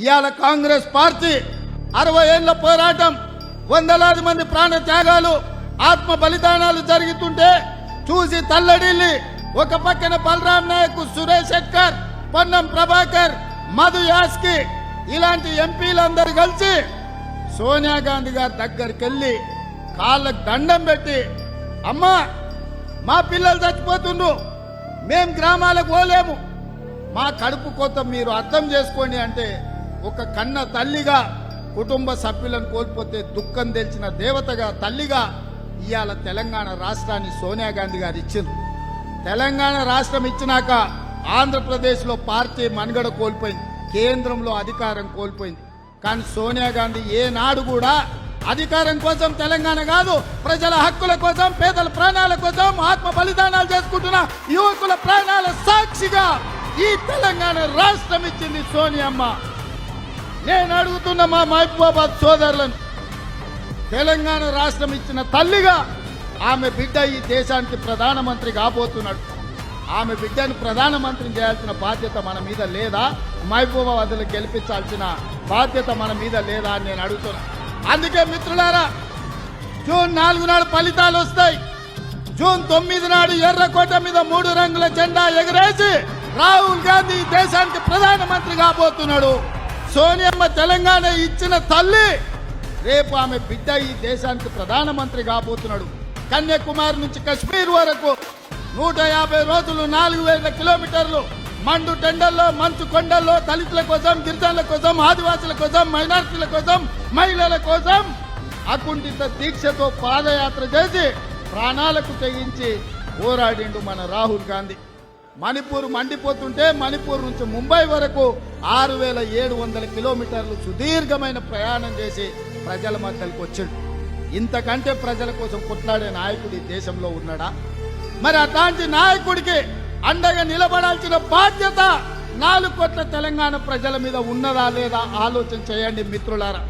ఇవాళ కాంగ్రెస్ పార్టీ 60 ఏళ్ల పోరాటం, వందలాది మంది ప్రాణ త్యాగాలు, ఆత్మ బలిదానాలు జరుగుతుంటే చూసి తల్లడిల్లి ఒక పక్కన బలరాం నాయక్, సురేష్ శెట్కర్, పొన్నం ప్రభాకర్, మధు యాస్కి ఇలాంటి ఎంపీలందరూ కలిసి సోనియా గాంధీ గారి దగ్గరికి వెళ్ళి కాళ్ళకు దండం పెట్టి, అమ్మా మా పిల్లలు చచ్చిపోతుండ్రు, మేం గ్రామాలకు పోలేము, మా కడుపు కోత మీరు అర్థం చేసుకోండి అంటే ఒక కన్న తల్లిగా కుటుంబ సభ్యులను కోల్పోతే దుఃఖం తెలిసిన దేవతగా తల్లిగా ఇవాళ తెలంగాణ రాష్ట్రాన్ని సోనియా గాంధీ గారు ఇచ్చింది. తెలంగాణ రాష్ట్రం ఇచ్చినాక ఆంధ్రప్రదేశ్లో పార్టీ మనుగడ కోల్పోయింది, కేంద్రంలో అధికారం కోల్పోయింది. కానీ సోనియా గాంధీ ఏనాడు కూడా అధికారం కోసం తెలంగాణ కాదు, ప్రజల హక్కుల కోసం, పేదల ప్రాణాల కోసం, ఆత్మ బలిదానాలు చేసుకుంటున్న యువకుల ప్రాణాల సాక్షిగా ఈ తెలంగాణ రాష్ట్రం ఇచ్చింది సోనియమ్మ. నేను అడుగుతున్న మా మహబూబాబాద్ సోదరులను, తెలంగాణ రాష్ట్రం ఇచ్చిన తల్లిగా ఆమె బిడ్డ ఈ దేశానికి ప్రధానమంత్రి కాబోతున్నాడు. ఆమె బిడ్డను ప్రధానమంత్రిని చేయాల్సిన బాధ్యత మన మీద లేదా? మహబూబాబాద్ను గెలిపించాల్సిన బాధ్యత మన మీద లేదా అని నేను అడుగుతున్నా. అందుకే మిత్రులారా, జూన్ 4 నాడు ఫలితాలు వస్తాయి. జూన్ 9 నాడు ఎర్రకోట మీద 3 రంగుల జెండా ఎగరేసి రాహుల్ గాంధీ దేశానికి ప్రధానమంత్రి కాబోతున్నాడు. సోనియమ్మ తెలంగాణ ఇచ్చిన తల్లి, రేపు ఆమె బిడ్డ ఈ దేశానికి ప్రధానమంత్రి కాబోతున్నాడు. కన్యాకుమారి నుంచి కశ్మీర్ వరకు 150 రోజులు 4000 కిలోమీటర్లు మండు టెండల్లో, మంచు కొండల్లో దళితుల కోసం, గిరిజనుల కోసం, ఆదివాసుల కోసం, మైనార్టీల కోసం, మహిళల కోసం అకుంఠిత దీక్షతో పాదయాత్ర చేసి ప్రాణాలకు తెగించి పోరాడిండు మన రాహుల్ గాంధీ. మణిపూర్ మండిపోతుంటే మణిపూర్ నుంచి ముంబై వరకు 6700 కిలోమీటర్లు సుదీర్ఘమైన ప్రయాణం చేసి ప్రజల మధ్యలోకి వచ్చిండు. ఇంతకంటే ప్రజల కోసం కొట్లాడే నాయకుడు ఈ దేశంలో ఉన్నాడా? మరి అట్లాంటి నాయకుడికి అండగా నిలబడాల్సిన బాధ్యత 4 కోట్ల తెలంగాణ ప్రజల మీద ఉన్నదా లేదా ఆలోచన చేయండి మిత్రులారా.